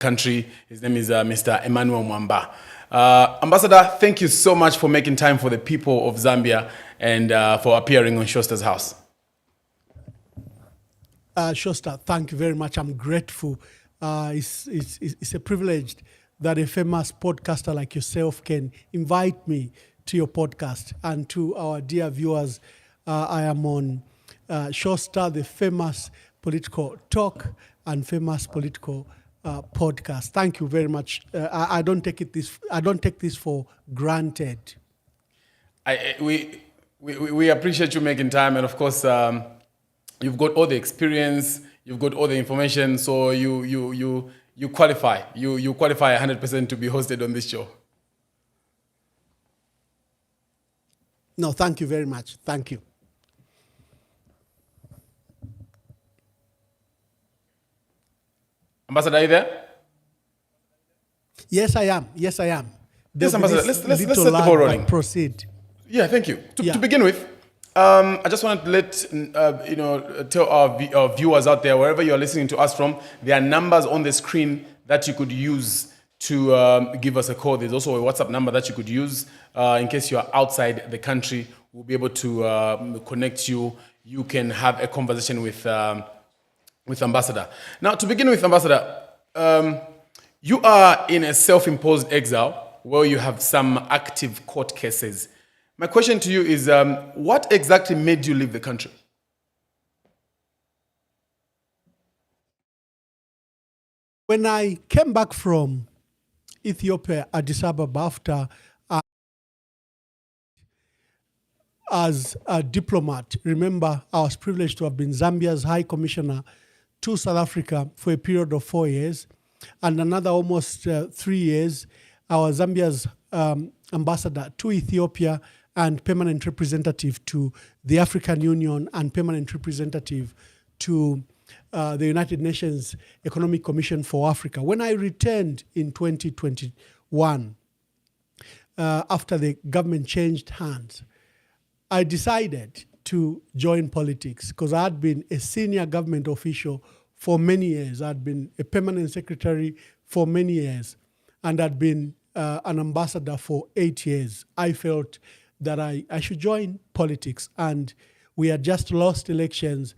country. His name is Mr. Emmanuel Mamba. Ambassador, thank you so much for making time for the people of Zambia and for appearing on Showstars House. Showstar, thank you very much. I'm grateful. It's a privilege that a famous podcaster like yourself can invite me to your podcast. And to our dear viewers, I am on Showstar, the famous political talk and famous political podcast. Thank you very much. I don't take this for granted. We appreciate you making time, and of course, you've got all the experience, you've got all the information, so you qualify. You qualify 100% to be hosted on this show. No, thank you very much. Thank you. Ambassador, are you there? Yes, I am. Yes, I am. Yes, Ambassador, let's set the ball rolling. Proceed. Yeah, thank you. To begin with, I just wanted to let tell our viewers out there, wherever you're listening to us from, there are numbers on the screen that you could use to give us a call. There's also a WhatsApp number that you could use in case you're outside the country. We'll be able to connect you. You can have a conversation with Ambassador. Now, to begin with, Ambassador, you are in a self-imposed exile where you have some active court cases. My question to you is, what exactly made you leave the country? When I came back from Ethiopia, Addis Ababa, after as a diplomat, remember, I was privileged to have been Zambia's High Commissioner to South Africa for a period of 4 years, and another almost 3 years, I was Zambia's ambassador to Ethiopia and permanent representative to the African Union and permanent representative to the United Nations Economic Commission for Africa. When I returned in 2021, after the government changed hands, I decided to join politics because I had been a senior government official for many years. I'd been a permanent secretary for many years, and I'd been an ambassador for 8 years. I felt that I should join politics, and we had just lost elections.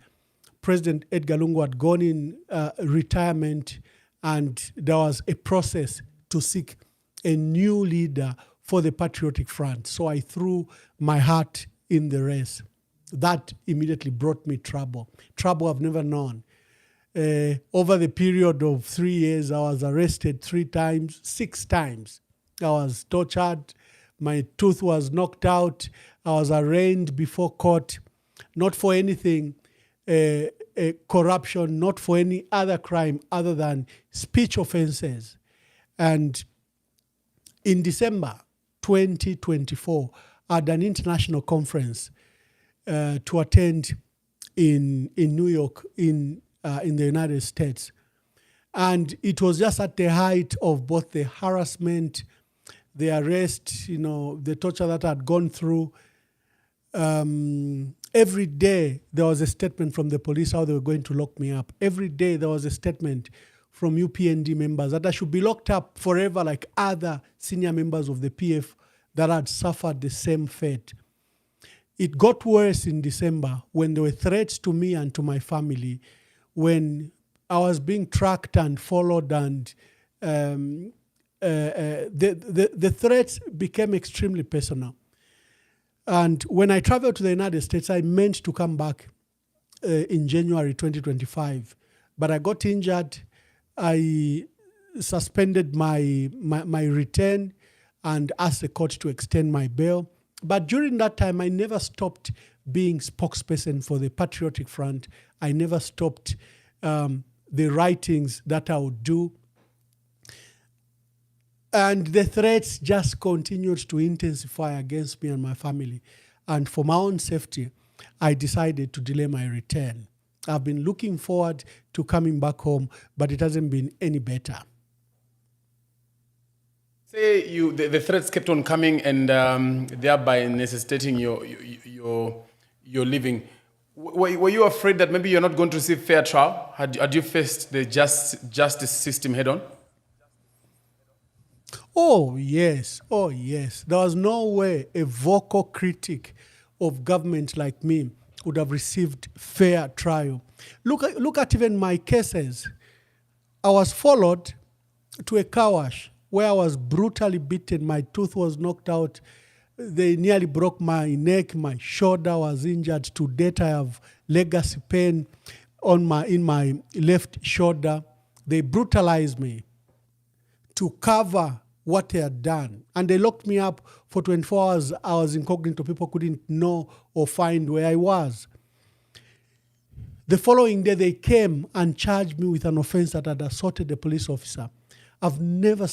President Edgar Lungu had gone in retirement, and there was a process to seek a new leader for the Patriotic Front. So I threw my hat in the race. That immediately brought me trouble I've never known. Over the period of 3 years, I was arrested 3 times, 6 times. I was tortured. My tooth was knocked out. I was arraigned before court, not for anything, corruption, not for any other crime other than speech offenses. And in December 2024, I had an international conference to attend in New York, in the United States. And it was just at the height of both the harassment, the arrest, the torture that I had gone through. Every day there was a statement from the police how they were going to lock me up. Every day there was a statement from UPND members that I should be locked up forever like other senior members of the PF that had suffered the same fate. It got worse in December when there were threats to me and to my family, when I was being tracked and followed, and the threats became extremely personal. And when I traveled to the United States, I meant to come back in January 2025, but I got injured. I suspended my return and asked the court to extend my bail. But during that time, I never stopped being spokesperson for the Patriotic Front. I never stopped the writings that I would do. And the threats just continued to intensify against me and my family. And for my own safety, I decided to delay my return. I've been looking forward to coming back home, but it hasn't been any better. Say the threats kept on coming, and thereby necessitating your leaving. Were you afraid that maybe you're not going to receive fair trial? Had you faced the justice system head on? Oh, yes. Oh, yes. There was no way a vocal critic of government like me would have received fair trial. Look at even my cases. I was followed to a car wash where I was brutally beaten. My tooth was knocked out. They nearly broke my neck. My shoulder was injured. To date, I have legacy pain in my left shoulder. They brutalized me to cover what they had done. And they locked me up for 24 hours. I was incognito. People couldn't know or find where I was. The following day, they came and charged me with an offense that had assaulted a police officer. I've never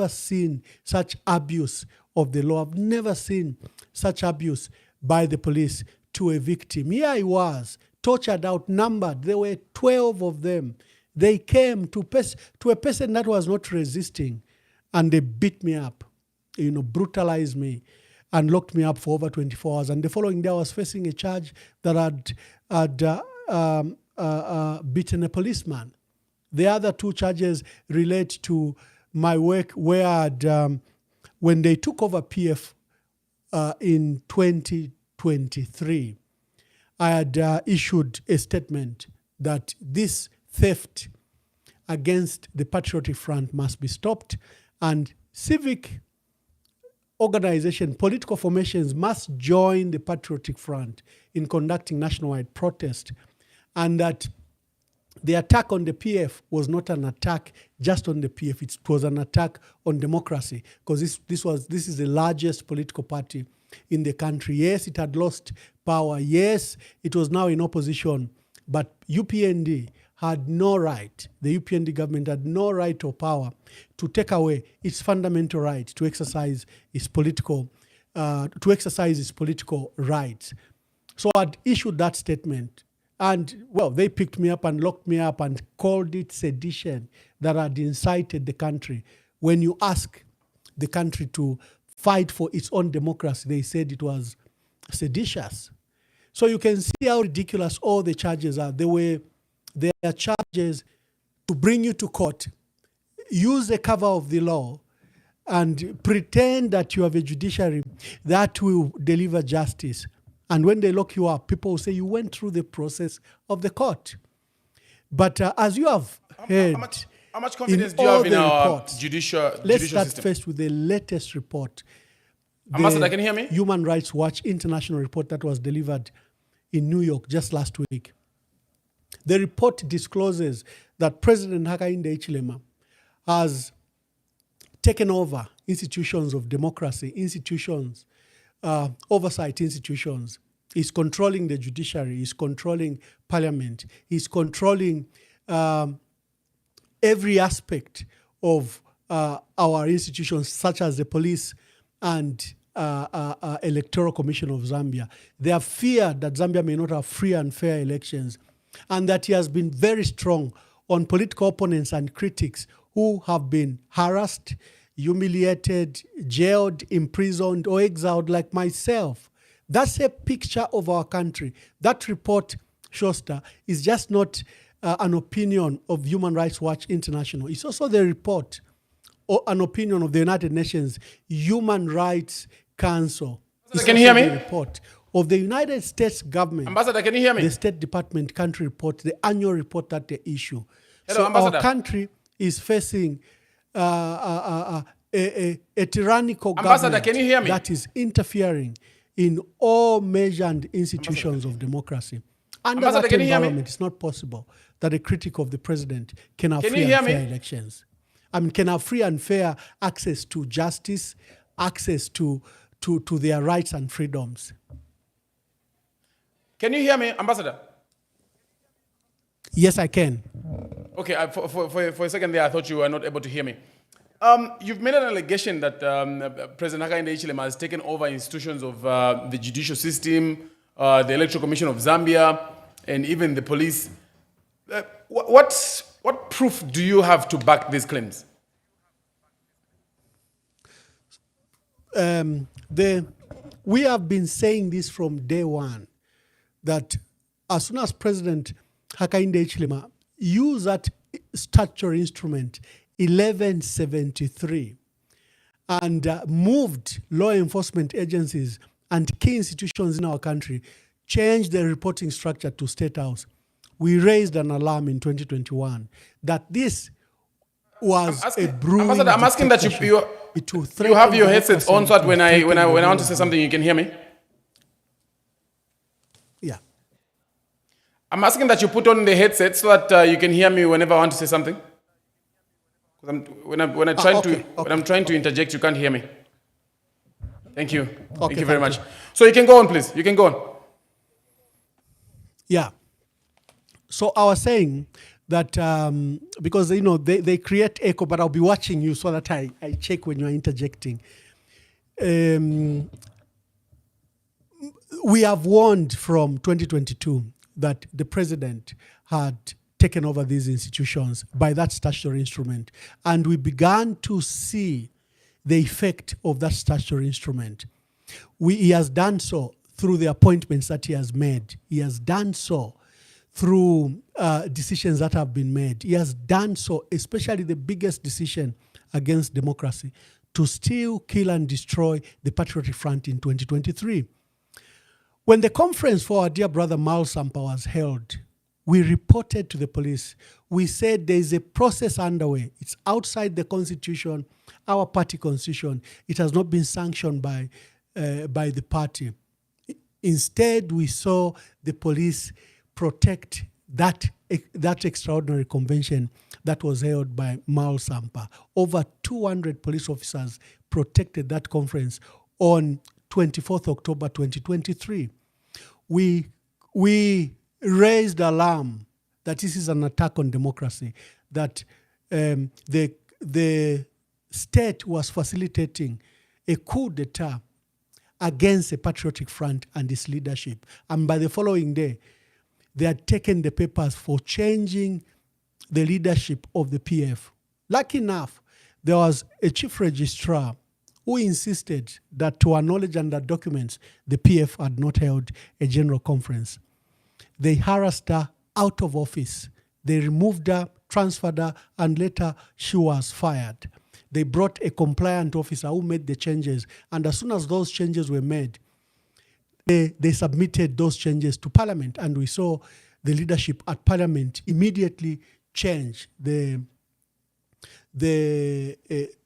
seen such abuse of the law. I've never seen such abuse by the police to a victim. Here I was, tortured, outnumbered. There were 12 of them. They came to a person that was not resisting, and they beat me up, brutalized me, and locked me up for over 24 hours. And the following day, I was facing a charge that had beaten a policeman. The other two charges relate to my work where when they took over PF in 2023, I had issued a statement that this theft against the Patriotic Front must be stopped, and civic organization, political formations must join the Patriotic Front in conducting nationwide protest, and that the attack on the PF was not an attack just on the PF. It was an attack on democracy, because this is the largest political party in the country. Yes, it had lost power. Yes, it was now in opposition, but UPND had no right, the UPND government had no right or power to take away its fundamental right to exercise its political rights. So I'd issued that statement. And, well, they picked me up and locked me up and called it sedition that had incited the country. When you ask the country to fight for its own democracy, they said it was seditious. So you can see how ridiculous all the charges are. They are charges to bring you to court, use the cover of the law, and pretend that you have a judiciary that will deliver justice. And when they lock you up, people will say you went through the process of the court. But as you have heard, how much confidence do you have in our judicial let's start system? first with the latest report. Ambassador, can you hear me? Human Rights Watch international report that was delivered in New York just last week. The report discloses that President Hakainde Hichilema has taken over institutions of democracy, institutions, oversight institutions. He's controlling the judiciary. He's controlling parliament. He's controlling every aspect of our institutions, such as the police and Electoral Commission of Zambia. They have feared that Zambia may not have free and fair elections, and that he has been very strong on political opponents and critics who have been harassed, humiliated, jailed, imprisoned, or exiled like myself. That's a picture of our country. That report, Shosta, is just not an opinion of Human Rights Watch International. It's also the report or an opinion of the United Nations Human Rights Council. Can you hear me? The report of the United States government. Ambassador, can you hear me? The State Department country report, the annual report that they issue. Hello, so Ambassador. Our country is facing a tyrannical Ambassador, government can you hear me? that is interfering in all measured institutions of democracy. Under Ambassador, that can you hear me? environment, it's not possible that a critic of the president can have Can free you hear and fair me? elections. Can have free and fair access to justice, access to their rights and freedoms. Can you hear me, Ambassador? Yes, I can. Okay, for a second there, I thought you were not able to hear me. You've made an allegation that President Hakainde Hichilema has taken over institutions of the judicial system, the Electoral Commission of Zambia, and even the police. What proof do you have to back these claims? We have been saying this from day one, that as soon as President Hakainde Hichilema used that statutory instrument 1173 and moved law enforcement agencies and key institutions in our country, changed the reporting structure to State House. We raised an alarm in 2021 that this was a brewing Ambassador, I'm asking that dictatorship. It will you threaten have your headsets democracy on so that and when I threaten the want to rule say of something, you can hear me. Yeah. I'm asking that you put on the headset so that you can hear me whenever I want to say something. Because when I'm trying to interject, you can't hear me. Thank you. Thank you very much. So you can go on, please. You can go on. Yeah. So I was saying that because they create echo, but I'll be watching you so that I check when you're interjecting. We have warned from 2022 that the president had taken over these institutions by that statutory instrument, and we began to see the effect of that statutory instrument. He has done so through the appointments that he has made. He has done so through decisions that have been made. He has done so, especially the biggest decision against democracy, to steal, kill, and destroy the Patriotic Front in 2023. When the conference for our dear brother Mal Sampa was held, we reported to the police. We said there is a process underway. It's outside the constitution, our party constitution. It has not been sanctioned by the party. Instead, we saw the police protect that extraordinary convention that was held by Mal Sampa. Over 200 police officers protected that conference on 24th October 2023. We raised alarm that this is an attack on democracy, that the state was facilitating a coup d'etat against the Patriotic Front and its leadership. And by the following day, they had taken the papers for changing the leadership of the PF. Lucky enough, there was a chief registrar who insisted that, to our knowledge and our documents, the PF had not held a general conference. They harassed her out of office. They removed her, transferred her, and later she was fired. They brought a compliant officer who made the changes, and as soon as those changes were made, they submitted those changes to Parliament, and we saw the leadership at Parliament immediately change.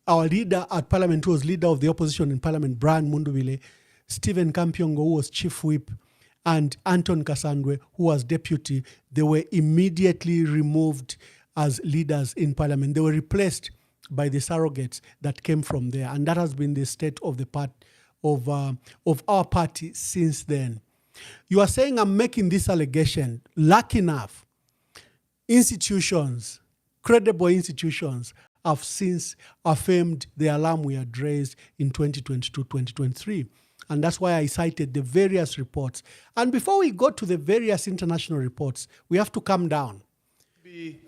Our leader at Parliament, who was leader of the opposition in Parliament, Brian Mundubile, Stephen Kampiongo, who was chief whip, and Anton Kasandwe, who was deputy, they were immediately removed as leaders in Parliament. They were replaced by the surrogates that came from there, and that has been the state of the of our party since then. You are saying I'm making this allegation. Lucky enough, institutions, credible institutions, have since affirmed the alarm we had raised in 2022-2023. And that's why I cited the various reports. And before we go to the various international reports, we have to calm down. Be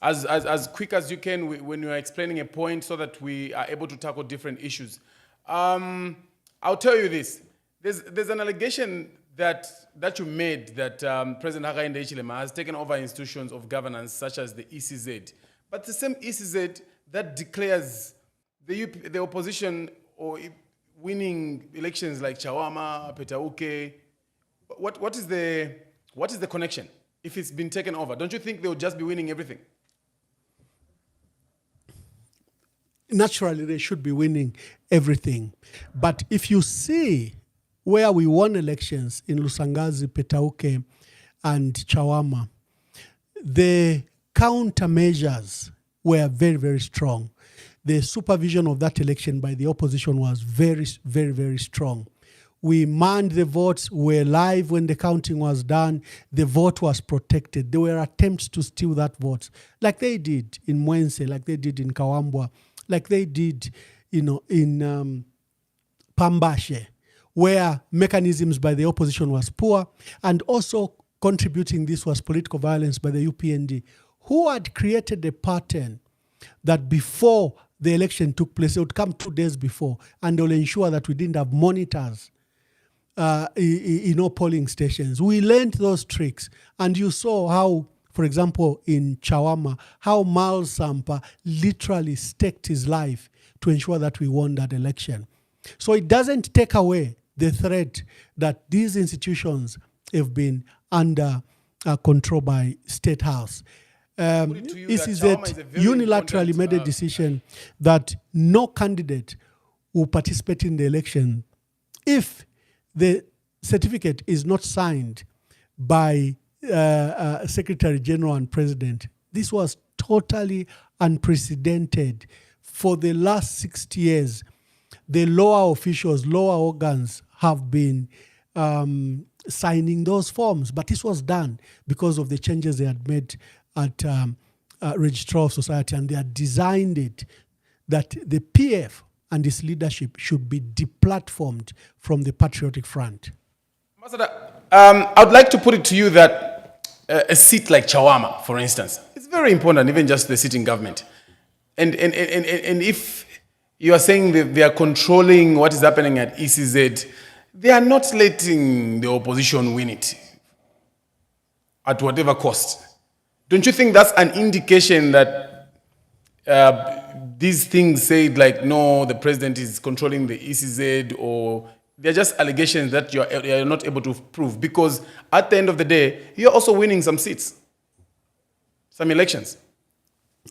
as quick as you can when you are explaining a point so that we are able to tackle different issues. I'll tell you this. There's an allegation that you made that President Hakainde Hichilema has taken over institutions of governance such as the ECZ. But the same ECZ that declares the opposition or winning elections like Chawama, Petauke, what is the connection if it's been taken over? Don't you think they would just be winning everything? Naturally, they should be winning everything. But if you see where we won elections in Lusangazi, Petauke, and Chawama, the countermeasures were very, very strong. The supervision of that election by the opposition was very, very, very strong. We manned the votes, we were live when the counting was done, the vote was protected. There were attempts to steal that vote, like they did in Mwense, like they did in Kawambwa, like they did in Pambashe, where mechanisms by the opposition was poor, and also contributing this was political violence by the UPND, who had created a pattern that before the election took place, it would come 2 days before, and they'll ensure that we didn't have monitors in all polling stations. We learned those tricks, and you saw how, for example, in Chawama, how Mal Sampa literally staked his life to ensure that we won that election. So it doesn't take away the threat that these institutions have been under control by State House. ECZ unilaterally made a decision that no candidate will participate in the election if the certificate is not signed by Secretary General and President. This was totally unprecedented. For the last 60 years, the lower officials, lower organs have been signing those forms, but this was done because of the changes they had made at Registrar of Society, and they had designed it that the PF and its leadership should be deplatformed from the Patriotic Front. Ambassador, I would like to put it to you that a seat like Chawama, for instance, is very important, even just the sitting government. And if you are saying that they are controlling what is happening at ECZ, they are not letting the opposition win it at whatever cost. Don't you think that's an indication that these things say, like, no, the president is controlling the ECZ, or they're just allegations that you're not able to prove? Because at the end of the day, you're also winning some seats, some elections.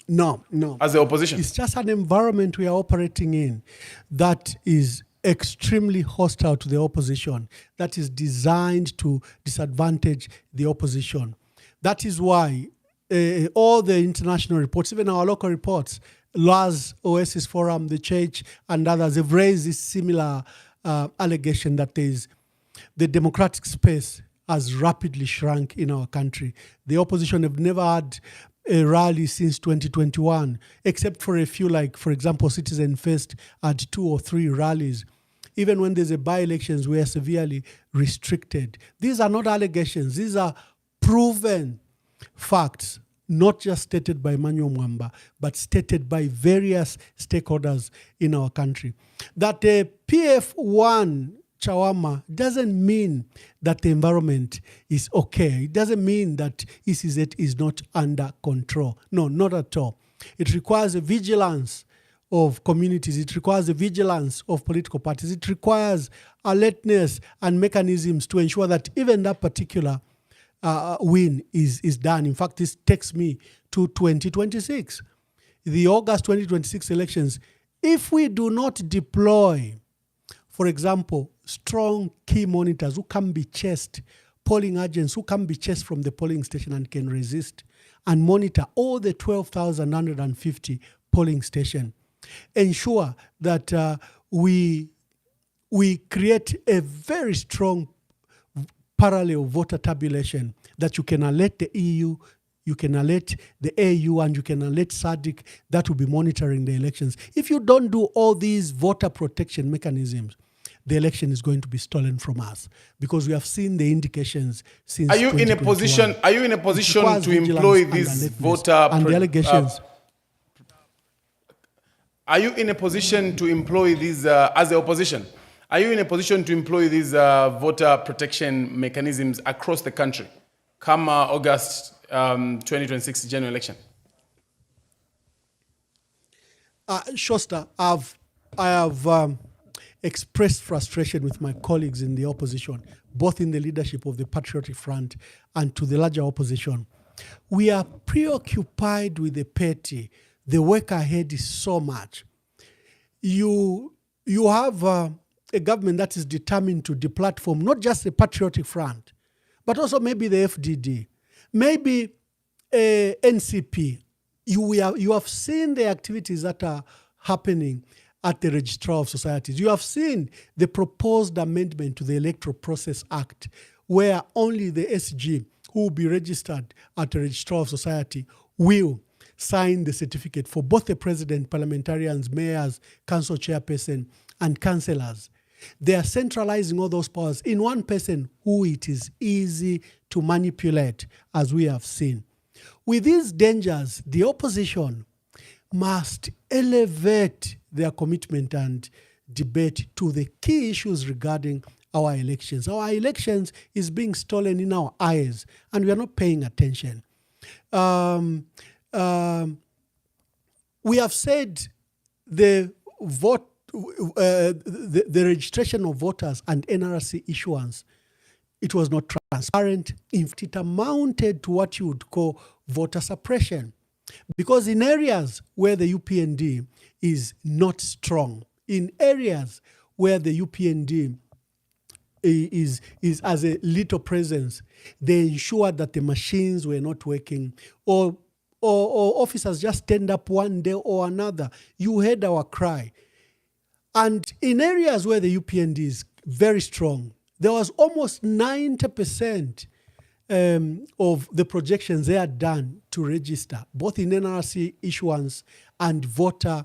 No. As the opposition. It's just an environment we are operating in that is extremely hostile to the opposition, that is designed to disadvantage the opposition. That is why all the international reports, even our local reports, LAS, Oasis Forum, the Church, and others have raised this similar allegation that the democratic space has rapidly shrunk in our country. The opposition have never had a rally since 2021, except for a few, like, for example, Citizen First had 2 or 3 rallies. Even when there's a by-elections, we are severely restricted. These are not allegations. These are proven facts, not just stated by Emmanuel Mamba, but stated by various stakeholders in our country. That the PF1 Chawama doesn't mean that the environment is okay. It doesn't mean that ECZ is not under control. No, not at all. It requires a vigilance of communities. It requires the vigilance of political parties. It requires alertness and mechanisms to ensure that even that particular win is done. In fact, this takes me to 2026. The August 2026 elections, if we do not deploy, for example, strong key monitors who can be chased, polling agents who can be chased from the polling station and can resist and monitor all the 12,150 polling stations, ensure that we create a very strong parallel voter tabulation that you can alert the EU, you can alert the AU, and you can alert SADC that will be monitoring the elections. If you don't do all these voter protection mechanisms, the election is going to be stolen from us, because we have seen the indications since. Are you in a position? Are you in a position to employ these voter and the allegations? Are you in a position to employ these as the opposition? Are you in a position to employ these voter protection mechanisms across the country come August 2026 general election? Shosta, I have expressed frustration with my colleagues in the opposition, both in the leadership of the Patriotic Front and to the larger opposition. We are preoccupied with the petty. The work ahead is so much. You have a government that is determined to deplatform not just the Patriotic Front, but also maybe the FDD, maybe NCP. You have seen the activities that are happening at the Registrar of Societies. You have seen the proposed amendment to the Electoral Process Act, where only the SG who will be registered at the Registrar of Society will sign the certificate for both the president, parliamentarians, mayors, council chairperson, and councillors. They are centralizing all those powers in one person who it is easy to manipulate, as we have seen. With these dangers, the opposition must elevate their commitment and debate to the key issues regarding our elections. Our elections is being stolen in our eyes, and we are not paying attention. We have said the the registration of voters and NRC issuance, it was not transparent. It amounted to what you would call voter suppression. Because in areas where the UPND is not strong, in areas where the UPND is as a little presence, they ensured that the machines were not working, or officers just turned up one day or another. You heard our cry. And in areas where the UPND is very strong, there was almost 90% of the projections they had done to register, both in NRC issuance and voters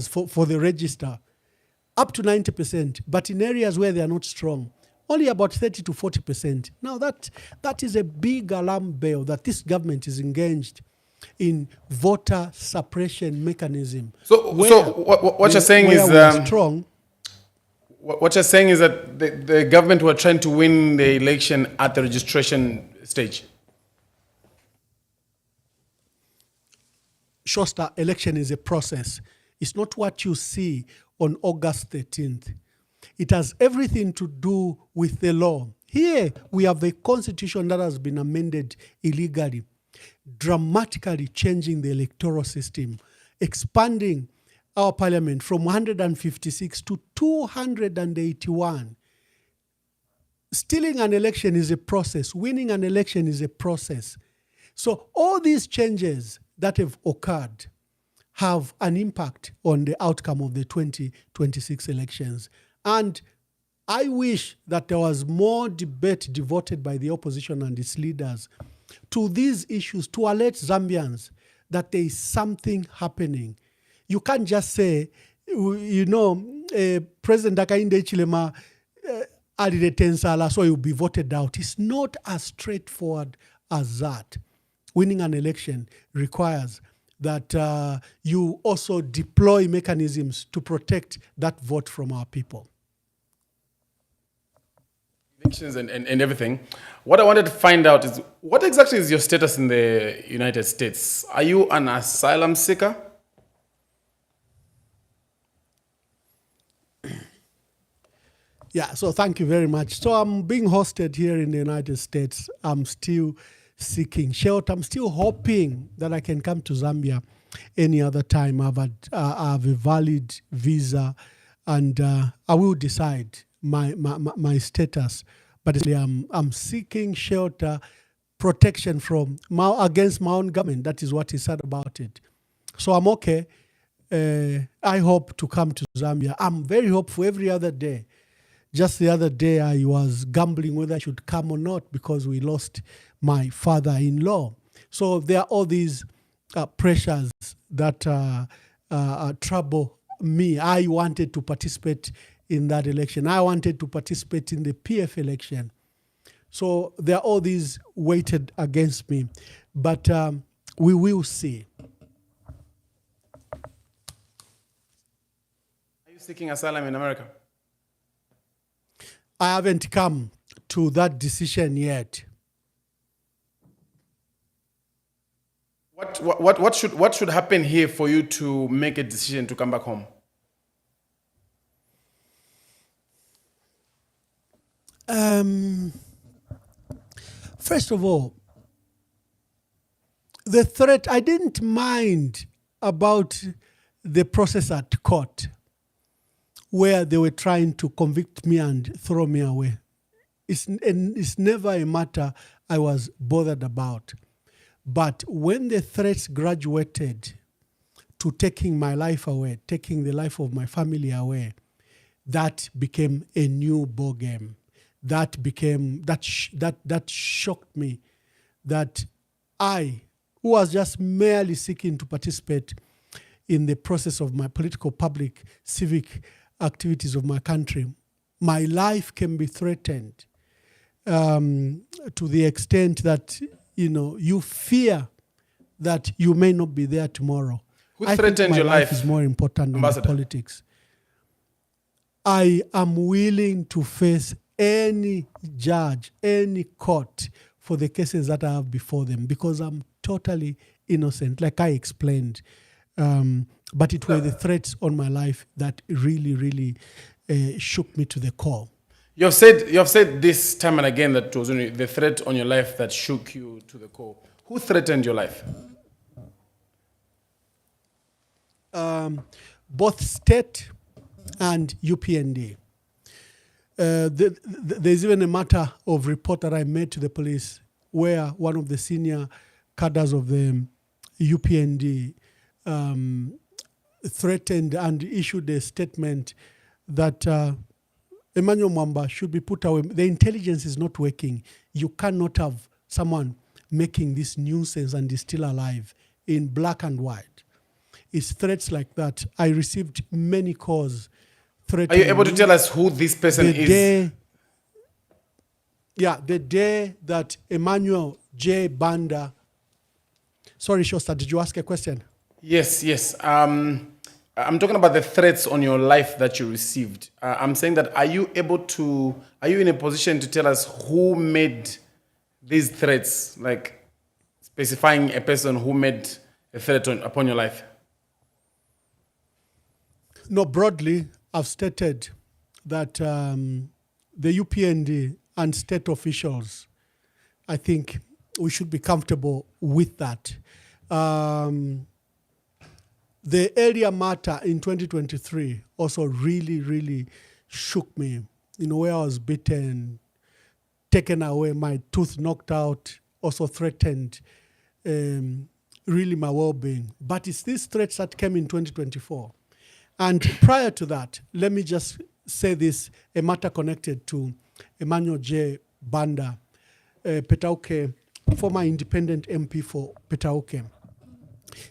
for the register, up to 90%. But in areas where they are not strong, only about 30 to 40%. Now that is a big alarm bell that this government is engaged in voter suppression mechanism. So what you're saying is strong. What you're saying is that the government were trying to win the election at the registration stage. Showstar, election is a process. It's not what you see on August 13th. It has everything to do with the law. Here we have a constitution that has been amended illegally, dramatically changing the electoral system, expanding our parliament from 156 to 281. Stealing an election is a process. Winning an election is a process. So all these changes that have occurred have an impact on the outcome of the 2026 elections. And I wish that there was more debate devoted by the opposition and its leaders to these issues, to alert Zambians that there is something happening. You can't just say, President Hakainde Hichilema alileta so he'll be voted out. It's not as straightforward as that. Winning an election requires that you also deploy mechanisms to protect that vote from our people. Elections and everything. What I wanted to find out is, what exactly is your status in the United States? Are you an asylum seeker? Yeah, so thank you very much. So I'm being hosted here in the United States. I'm still seeking shelter. I'm still hoping that I can come to Zambia any other time. I have a valid visa, and I will decide my status. But I'm seeking shelter, protection from against my own government. That is what he said about it. So I'm okay. I hope to come to Zambia. I'm very hopeful every other day. Just the other day, I was gambling whether I should come or not because we lost my father-in-law. So there are all these pressures that trouble me. I wanted to participate in that election. I wanted to participate in the PF election. So there are all these weighted against me. But we will see. Are you seeking asylum in America? I haven't come to that decision yet. What should happen here for you to make a decision to come back home? First of all, the threat, I didn't mind about the process at court, where they were trying to convict me and throw me away. It's never a matter I was bothered about. But when the threats graduated to taking my life away, taking the life of my family away, that became a new ballgame. That shocked me. That I, who was just merely seeking to participate in the process of my political, public, civic activities of my country, my life can be threatened to the extent that you fear that you may not be there tomorrow. Who threatened your life? Is more important than politics. I am willing to face any judge, any court for the cases that I have before them because I'm totally innocent. Like I explained, But it were the threats on my life that really, really shook me to the core. You have said this time and again that it was only the threat on your life that shook you to the core. Who threatened your life? Both state and UPND. There's even a matter of report that I made to the police where one of the senior cadres of the UPND threatened and issued a statement that Emmanuel Mamba should be put away. The intelligence is not working. You cannot have someone making this nuisance and is still alive in black and white. It's threats like that. I received many calls threatening. Are you able to tell us who this person is? The day that Emmanuel J. Banda. Sorry, Shosta, did you ask a question? Yes. I'm talking about the threats on your life that you received. I'm saying that are you in a position to tell us who made these threats, like specifying a person who made a threat upon your life? No, broadly, I've stated that the UPND and state officials, I think we should be comfortable with that. The area matter in 2023 also really, really shook me. Where I was beaten, taken away, my tooth knocked out, also threatened really my well-being. But it's these threats that came in 2024. And prior to that, let me just say this, a matter connected to Emmanuel J. Banda, Petauke, former independent MP for Petauke.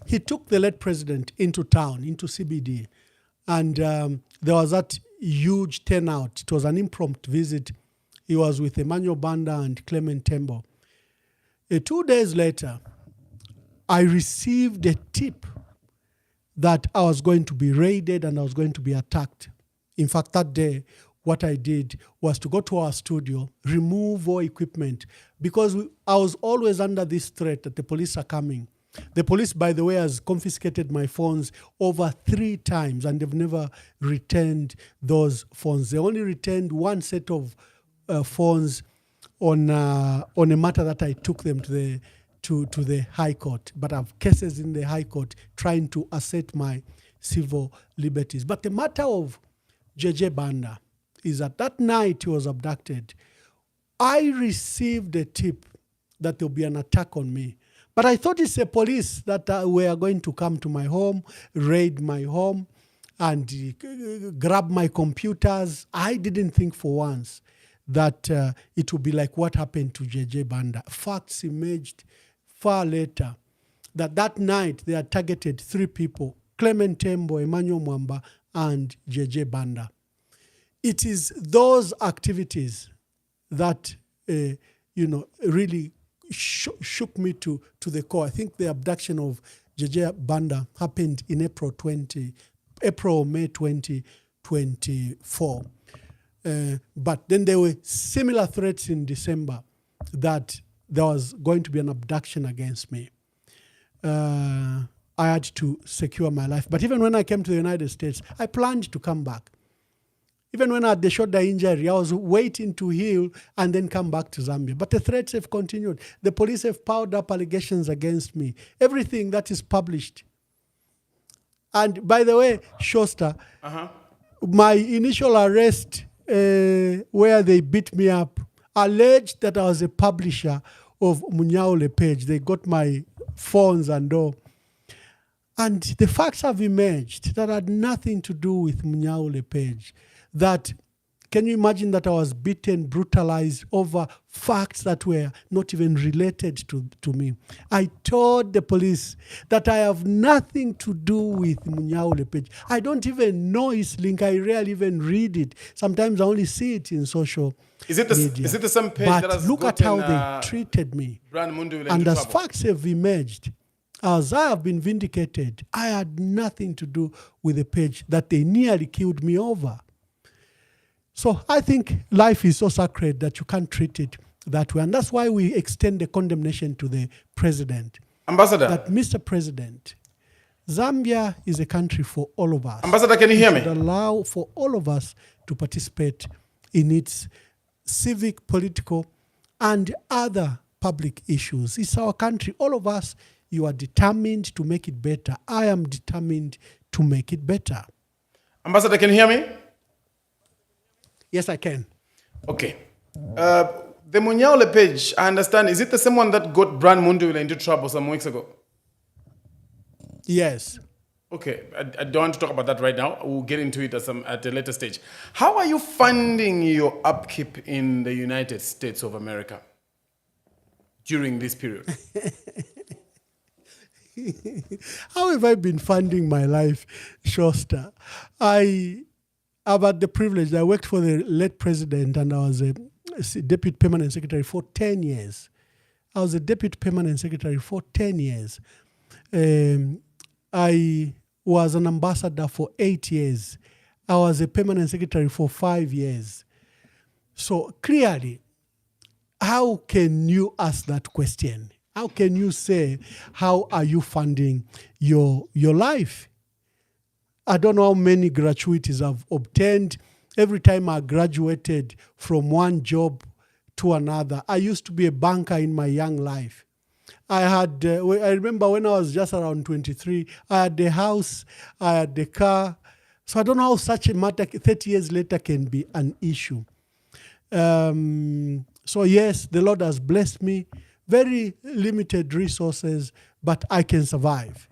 He took the late president into town, into CBD, and there was that huge turnout. It was an impromptu visit. He was with Emmanuel Banda and Clement Tembo. 2 days later, I received a tip that I was going to be raided and I was going to be attacked. In fact, that day, what I did was to go to our studio, remove all equipment, because I was always under this threat that the police are coming. The police, by the way, has confiscated my phones over 3 times, and they've never returned those phones. They only returned one set of phones on a matter that I took them to the High Court. But I have cases in the High Court trying to assert my civil liberties. But the matter of JJ Banda is that night he was abducted, I received a tip that there will be an attack on me. But I thought it's the police that were going to come to my home, raid my home, and grab my computers. I didn't think for once that it would be like what happened to JJ Banda. Facts emerged far later that night they had targeted 3 people, Clement Tembo, Emmanuel Mamba, and JJ Banda. It is those activities that really shook me to the core. I think the abduction of JJ Banda happened in April or May 2024. But then there were similar threats in December that there was going to be an abduction against me. I had to secure my life. But even when I came to the United States, I planned to come back. Even when I had the shoulder injury, I was waiting to heal and then come back to Zambia. But the threats have continued. The police have piled up allegations against me. Everything that is published. And by the way, Shosta, my initial arrest where they beat me up alleged that I was a publisher of Munyaule page. They got my phones and all. And the facts have emerged that had nothing to do with Munyaule page. That, can you imagine that I was beaten, brutalized over facts that were not even related to me? I told the police that I have nothing to do with Munyaule page. I don't even know his link. I rarely even read it. Sometimes I only see it in social media. Is it the same page but that has look at how they treated me. And as facts have emerged, as I have been vindicated, I had nothing to do with the page that they nearly killed me over. So I think life is so sacred that you can't treat it that way. And that's why we extend the condemnation to the president. Ambassador. That Mr. President, Zambia is a country for all of us. Ambassador, can you hear me? It should allow for all of us to participate in its civic, political, and other public issues. It's our country. All of us, you are determined to make it better. I am determined to make it better. Ambassador, can you hear me? Yes, I can. Okay. The Munyaule page, I understand, is it the same one that got Brand Mundula into trouble some weeks ago? Yes. Okay, I don't want to talk about that right now. We'll get into it at a later stage. How are you funding your upkeep in the United States of America during this period? How have I been funding my life, Shosta? I have had the privilege. I worked for the late president, and I was a deputy permanent secretary for 10 years. I was a deputy permanent secretary for 10 years. I was an ambassador for 8 years. I was a permanent secretary for 5 years. So clearly, how can you ask that question? How can you say, how are you funding your life? I don't know how many gratuities I've obtained. Every time I graduated from one job to another, I used to be a banker in my young life. I remember when I was just around 23, I had the house, I had the car. So I don't know how such a matter 30 years later can be an issue. So yes, the Lord has blessed me. Very limited resources, but I can survive.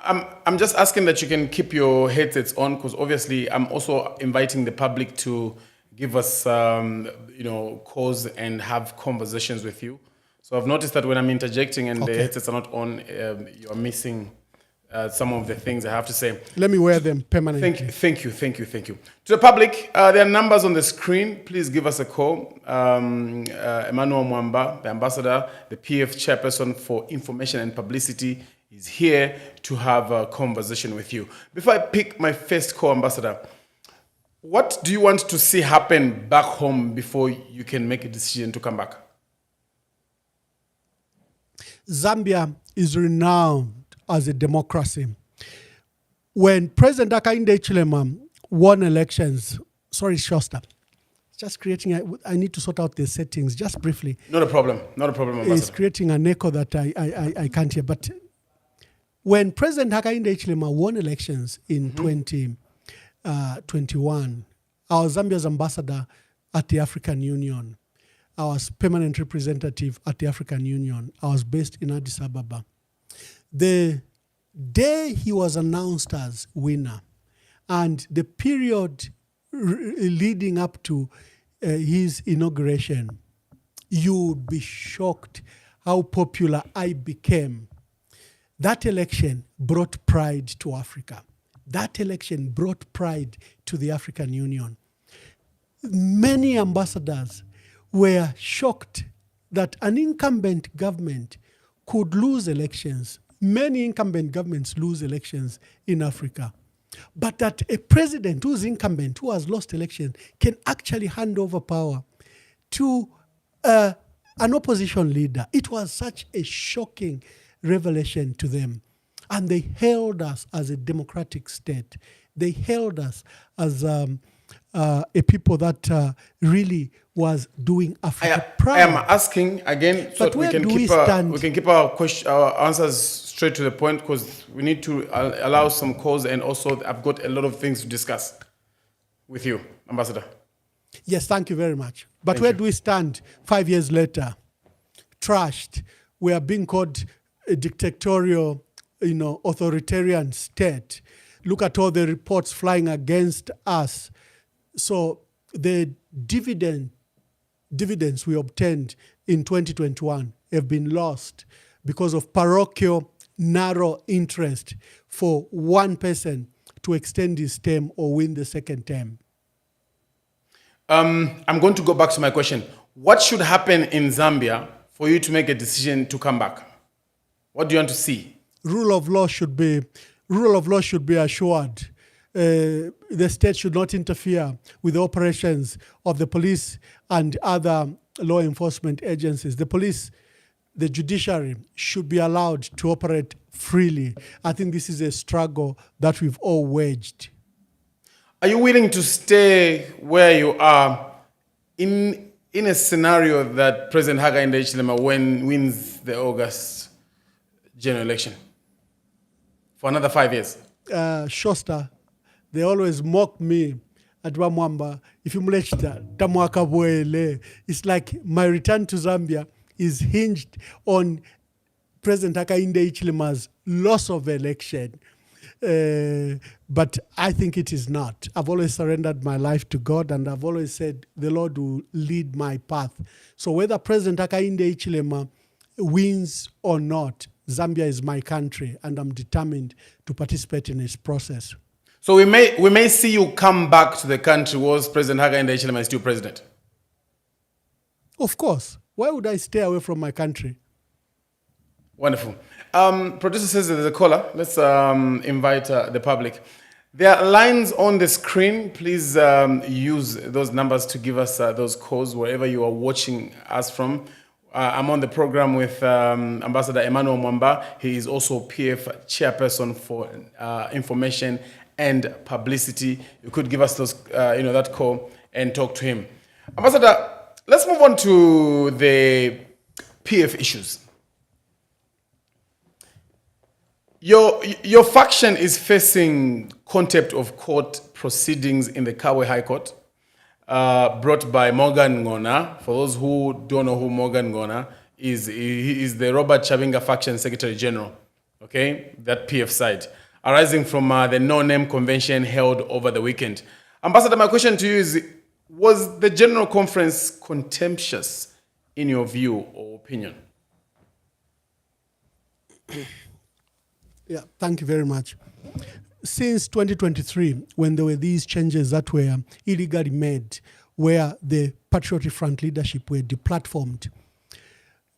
I'm just asking that you can keep your headsets on, because obviously I'm also inviting the public to give us, calls and have conversations with you. So I've noticed that when I'm interjecting and the headsets are not on, you're missing some of the things I have to say. Let me wear them permanently. Thank you. To the public, there are numbers on the screen. Please give us a call. Emmanuel Mamba, the ambassador, the PF chairperson for information and publicity, is here to have a conversation with you. Before I pick my first call, ambassador, what do you want to see happen back home before you can make a decision to come back? Zambia is renowned as a democracy. When President Hakainde Hichilema won elections, sorry, Shosta, just creating, I need to sort out the settings just briefly. Not a problem, Ambassador. It's creating an echo that I can't hear. But when President Hakainde Hichilema won elections in 2021, I was Zambia's ambassador at the African Union. I was permanent representative at the African Union. I was based in Addis Ababa. The day he was announced as winner and the period leading up to his inauguration, you would be shocked how popular I became. That election brought pride to Africa. That election brought pride to the African Union. Many ambassadors were shocked that an incumbent government could lose elections. Many incumbent governments lose elections in Africa. But that a president who's incumbent, who has lost election, can actually hand over power to an opposition leader. It was such a shocking revelation to them. And they hailed us as a democratic state. They hailed us as a people that really was doing Africa proud. I am asking again, so that we can keep our answers straight to the point, because we need to allow some calls, and also I've got a lot of things to discuss with you, Ambassador. Yes, thank you very much. But where do we stand 5 years later? Trashed. We are being called a dictatorial, authoritarian state. Look at all the reports flying against us. So the dividends we obtained in 2021 have been lost because of parochial, narrow interest for one person to extend his term or win the second term. I'm going to go back to my question. What should happen in Zambia for you to make a decision to come back? What do you want to see? Rule of law should be assured. The state should not interfere with the operations of the police and other law enforcement agencies. The police the judiciary should be allowed to operate freely. I think this is a struggle that we've all waged. Are you willing to stay where you are in a scenario that President Hakainde Hichilema wins the August general election for another 5 years? Shosta, they always mock me at Mwamba. If you mlechta, tamwaka boele. It's like my return to Zambia is hinged on President Hakainde Hichilema's loss of election. But I think it is not. I've always surrendered my life to God, and I've always said the Lord will lead my path. So whether President Hakainde Hichilema wins or not, Zambia is my country, and I'm determined to participate in its process. So we may see you come back to the country once President Hakainde Hichilema is still president? Of course. Why would I stay away from my country? Wonderful. Producer says there's a caller. Let's invite the public. There are lines on the screen. Please use those numbers to give us those calls wherever you are watching us from. I'm on the program with Ambassador Emmanuel Mamba. He is also PF Chairperson for Information and Publicity. You could give us those, that call and talk to him. Ambassador, let's move on to the PF issues. Your faction is facing contempt of court proceedings in the Kabwe High Court, brought by Morgan Ngona. For those who don't know who Morgan Ngona is, he is the Robert Chabinga Faction Secretary General, okay, that PF side, arising from the no-name convention held over the weekend. Ambassador, my question to you is, was the General Conference contemptuous in your view or opinion? Yeah, thank you very much. Since 2023, when there were these changes that were illegally made, where the Patriotic Front leadership were deplatformed,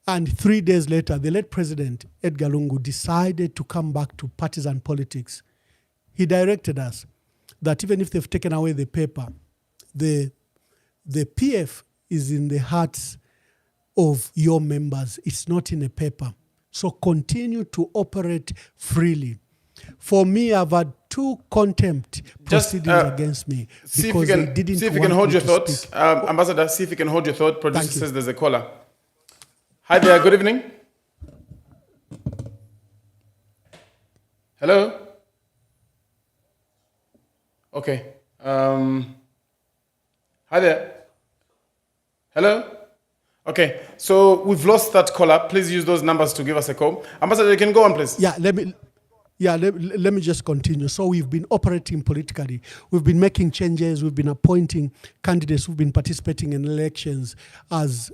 and 3 days later, the late President Edgar Lungu decided to come back to partisan politics. He directed us that even if they've taken away the paper, the PF is in the hearts of your members. It's not in a paper. So continue to operate freely. For me, I've had 2 contempt proceedings against me because they didn't see if you can hold your thoughts. Ambassador, see if you can hold your thought. Producer says there's a caller. Hi there, good evening. Hello? Okay. Hi there. Hello? Okay, so we've lost that caller. Please use those numbers to give us a call. Ambassador, you can go on, please. Yeah, let me just continue. So we've been operating politically. We've been making changes. We've been appointing candidates who've been participating in elections as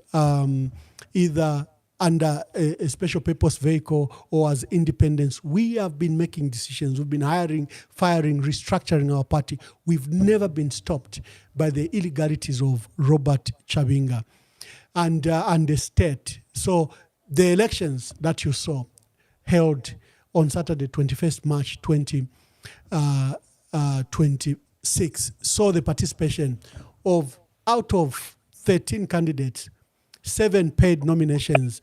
either under a special purpose vehicle or as independents. We have been making decisions. We've been hiring, firing, restructuring our party. We've never been stopped by the illegalities of Robert Chabinga and the state. So the elections that you saw held on Saturday, 21st March 2026, saw the participation of, out of 13 candidates, 7 paid nominations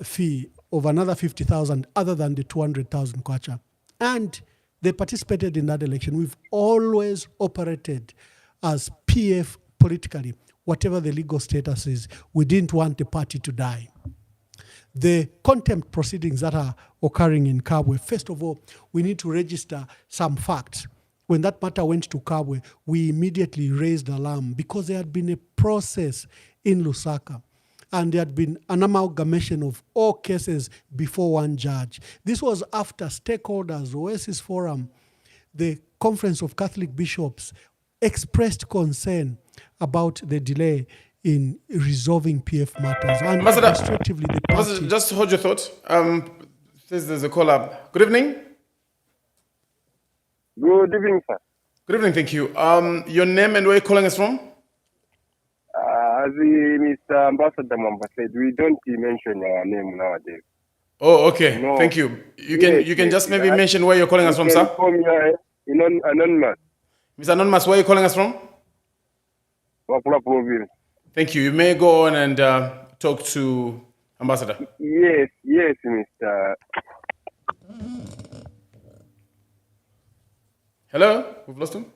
fee of another 50,000 other than the 200,000 kwacha. And they participated in that election. We've always operated as PF politically. Whatever the legal status is, we didn't want the party to die. The contempt proceedings that are occurring in Kabwe, first of all, we need to register some facts. When that matter went to Kabwe, we immediately raised alarm because there had been a process in Lusaka and there had been an amalgamation of all cases before one judge. This was after stakeholders, Oasis Forum, the Conference of Catholic Bishops expressed concern about the delay in resolving PF matters. And administratively, the party... Just hold your thought. There's a call up. Good evening. Good evening, sir. Good evening, thank you. Your name and where you're calling us from? As Mr. Ambassador Mamba said, we don't mention our name nowadays. Oh, okay. No. Thank you. You can just maybe mention where you're calling us from, sir? Anonymous. Mr. Anonymous, where are you calling us from? Wapula Province. Thank you. You may go on and talk to Ambassador. Yes, Mr. Hello? We've lost him?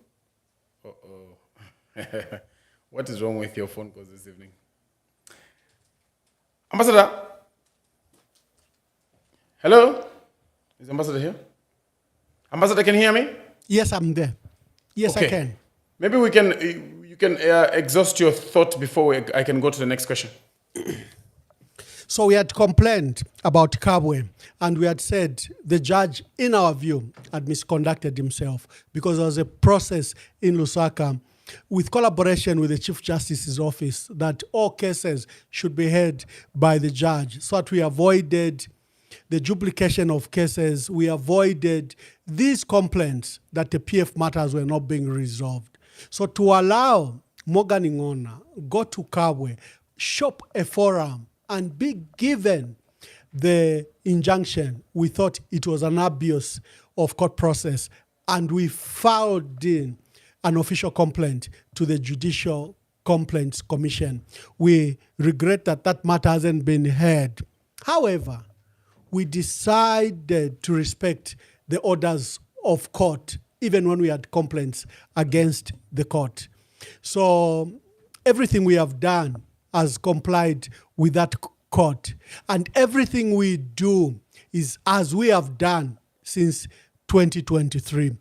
Uh-oh. What is wrong with your phone calls this evening? Ambassador? Hello? Is Ambassador here? Ambassador, can you hear me? Yes, I'm there. Yes, Okay. I can. Maybe you can exhaust your thought before I can go to the next question. So we had complained about Kabwe, and we had said the judge, in our view, had misconducted himself because there was a process in Lusaka with collaboration with the Chief Justice's office that all cases should be heard by the judge, so that we avoided the duplication of cases. We avoided these complaints that the PF matters were not being resolved. So to allow Morgan Ingona go to Kabwe, shop a forum, and be given the injunction, we thought it was an abuse of court process, and we filed in an official complaint to the Judicial Complaints Commission. We regret that that matter hasn't been heard. However, we decided to respect the orders of court, even when we had complaints against the court. So everything we have done has complied with that court. And everything we do is as we have done since 2023.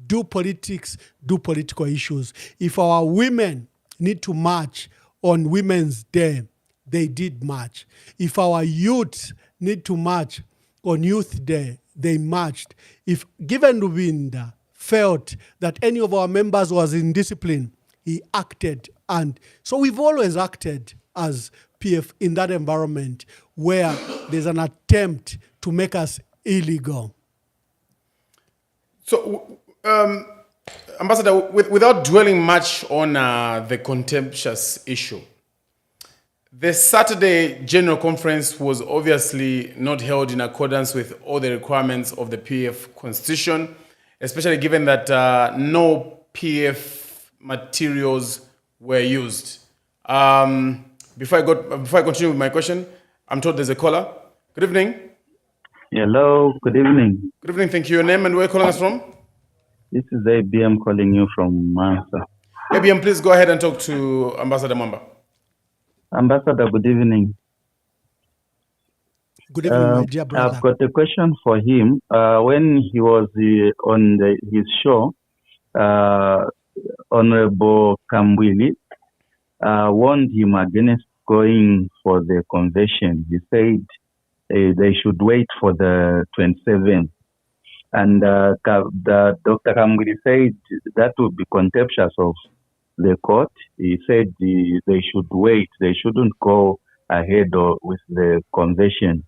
Do politics, do political issues. If our women need to march on Women's Day, they did march. If our youth need to march on Youth Day, they marched. If Given Rubinda felt that any of our members was indiscipline, he acted. And so we've always acted as PF in that environment where there's an attempt to make us illegal. So, Ambassador, without dwelling much on the contentious issue, the Saturday General Conference was obviously not held in accordance with all the requirements of the PF Constitution, especially given that no PF materials were used. Before I continue with my question, I'm told there's a caller. Good evening. Hello, good evening. Good evening, thank you. Your name and where are you calling us from? This is ABM calling you from Mansa. ABM, please go ahead and talk to Ambassador Mamba. Ambassador, good evening. Good evening, my dear brother. I've got a question for him. When he was on his show, Honorable Kambwili warned him against going for the convention. He said they should wait for the 27th. And Dr. Kambwili said that would be contemptuous of the court. He said they should wait. They shouldn't go ahead with the convention.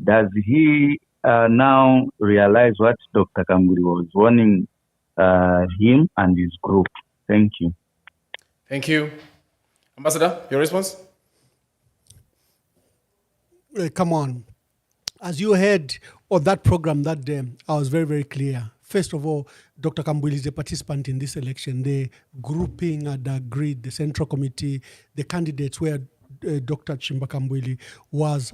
Does he now realize what Dr. Kambwili was warning him and his group? Thank you. Thank you. Ambassador, your response? Come on. As you heard on that program that day, I was very, very clear. First of all, Dr. Kambwili is a participant in this election. The grouping had agreed, the Central Committee, the candidates where Dr. Chimba Kambwili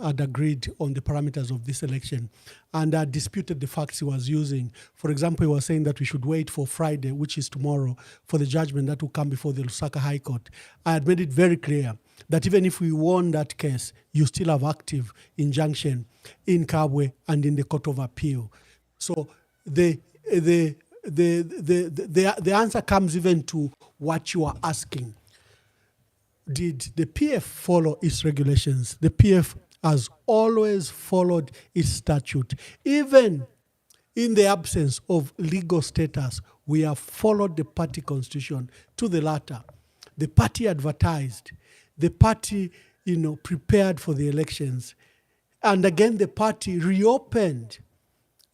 had agreed on the parameters of this election and disputed the facts he was using. For example, he was saying that we should wait for Friday, which is tomorrow, for the judgment that will come before the Lusaka High Court. I had made it very clear that even if we won that case, you still have active injunction in Kabwe and in the Court of Appeal. So the answer comes even to what you are asking. Did the PF follow its regulations? The PF has always followed its statute. Even in the absence of legal status, we have followed the party constitution to the latter. The party advertised. The party, prepared for the elections. And again, the party reopened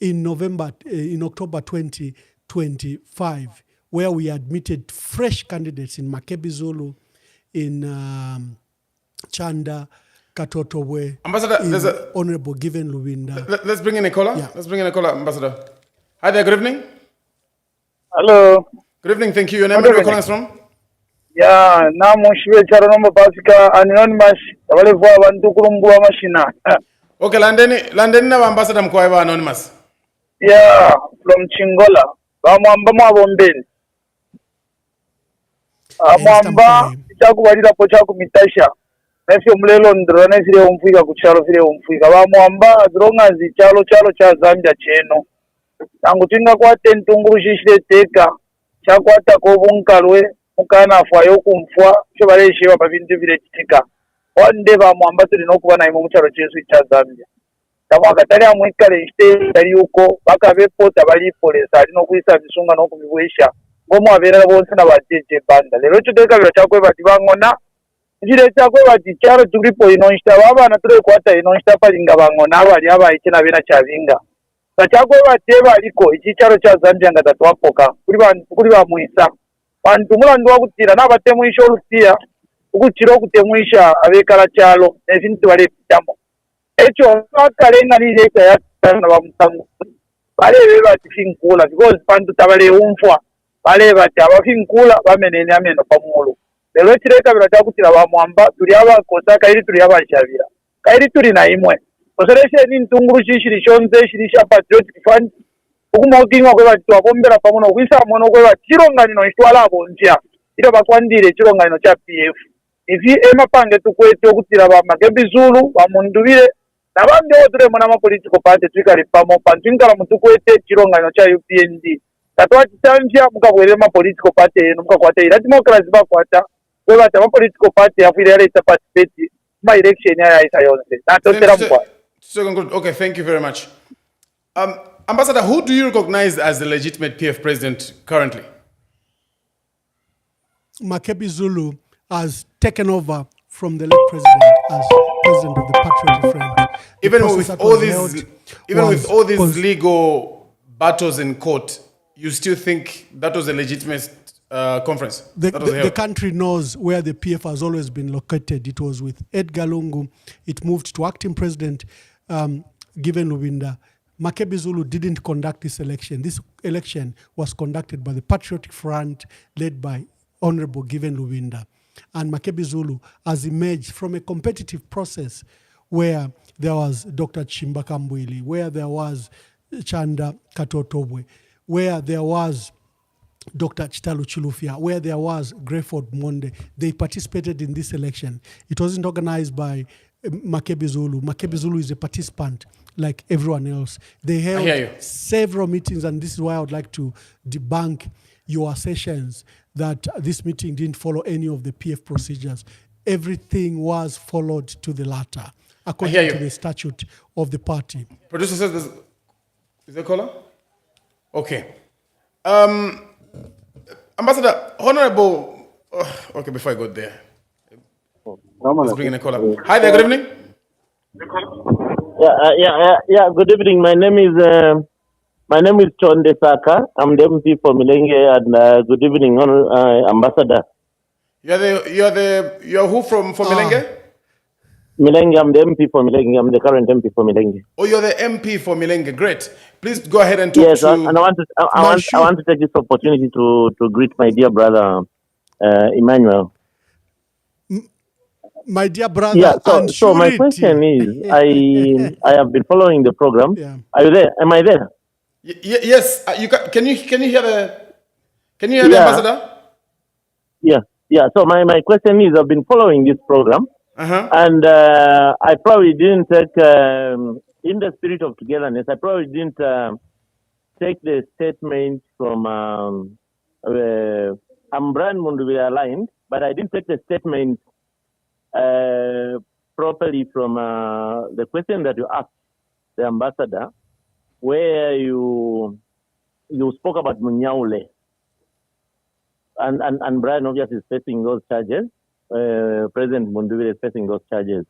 in October 2025, where we admitted fresh candidates in Makebi Zulu, in Chanda, Katotobwe, Ambassador, Honorable Given Lubinda. Let's bring in a caller. Yeah. Let's bring in a caller, Ambassador. Hi there, good evening. Hello. Good evening, thank you. Your name and where are you calling us from? ya namushibe charo nomba pasika anonymous abalevwa abantu kulungula mashina. Okay, landeni na ambassador mkwae anonymous. Yeah, from Chingola. Bamwamba mwabombeni. Amwamba chakubalira po chakumitasha. Nefyo mulelo ndro nefire umfika kuchalo fire umfika. Bamwamba as long as chalo cha Zambia cheno. Tangu tinga kwate ntunguru shishire teka. Chakwata ko bunkalwe mukana afayo kumfwa cyo bareshe baba bintu bire kitika. One day bamwamba turi no kubana mu muchalo chesu cha Zambia. Tamakatali amwikale ishite tali uko bakabepo tabali polisi ali no kwisa bisunga no kubibwisha ngomo aberera bonse nabajeje banda lero tudeka bira cyakwe bati bangona njire cyakwe bati cyaro turipo ino nshita babana ture kwata ino nshita palinga bangona abali abaye kina bina cyabinga bacyakwe bati baliko iki cyaro cya Zambia ngatatwapoka kuri ba muisa bantu mulandu wakutira nabatemu isho rutia ukukiro kutemuisha abekala cyalo nevintu bali pitamo echo akalenga ni leka ya na bamutangu balebe bati finkula because bantu tabale umfwa balebe bati abafinkula bamenene ameno pamulo lero kireka birata kutira bamwamba turi abakosa kairi turi abashabira kairi turi na imwe osereshe ni ntunguru shishiri shonze shirisha patriotic fund ukumokinga kwe bati wabombera pamuno kwisa mono kwe bati kirongani no ishwala bonja iro bakwandire kirongani no cha PF ivi emapange tukwete okutira bamagembi Zulu bamundubire nabandi odure mona ma political party twikali pamo pantwingala mutukwete kirongano cha UPND tatwa chitamvya mukabwere ma political party eno mukakwata ira democracy bakwata kwe bata ma political party afire yale participate ma election ya isa yonse natotera mkwa. Okay, thank you very much. Ambassador, who do you recognize as the legitimate PF president currently? Makebi Zulu has taken over from the late president as president of the Patriotic Front. Even with all these legal battles in court, you still think that was a legitimate conference? The country knows where the PF has always been located. It was with Edgar Lungu. It moved to acting president, Given Lubinda. Makebi Zulu didn't conduct this election. This election was conducted by the Patriotic Front led by Honorable Given Lubinda. And Makebi Zulu has emerged from a competitive process where there was Dr. Chimbaka Mbwili, where there was Chanda Katotobwe, where there was Dr. Chitalu Chilufia, where there was Greyford Monde. They participated in this election. It wasn't organized by Makebi Zulu. Makebi Zulu is a participant like everyone else. They held several meetings, and this is why I would like to debunk your assertions that this meeting didn't follow any of the PF procedures. Everything was followed to the latter, according to the statute of the party. Producer says this. Is there a caller? Okay. Ambassador, Honorable... okay, before I go there. Let's bring in a caller. Hi there, good evening. Yeah. Good evening. My name is Chonde Saka. I'm the MP for Milenge, and good evening, Ambassador. You're who from Milenge? Milenge, I'm the MP for Milenge. I'm the current MP for Milenge. Oh, you're the MP for Milenge. Great. Please go ahead and talk to... Yes, and I want to take this opportunity to greet my dear brother, Emmanuel. My dear brother, yeah. So my question is, I have been following the program. Yeah. Are you there? Am I there? Yes. Can you hear the ambassador? Yeah. So my question is, I've been following this program, and I probably didn't take, in the spirit of togetherness, I probably didn't take the statement from Brian Mundubile aligned, but I didn't take the statement properly from the question that you asked the ambassador, where you spoke about Munyaule. And Brian obviously is facing those charges. President Mundubile is facing those charges.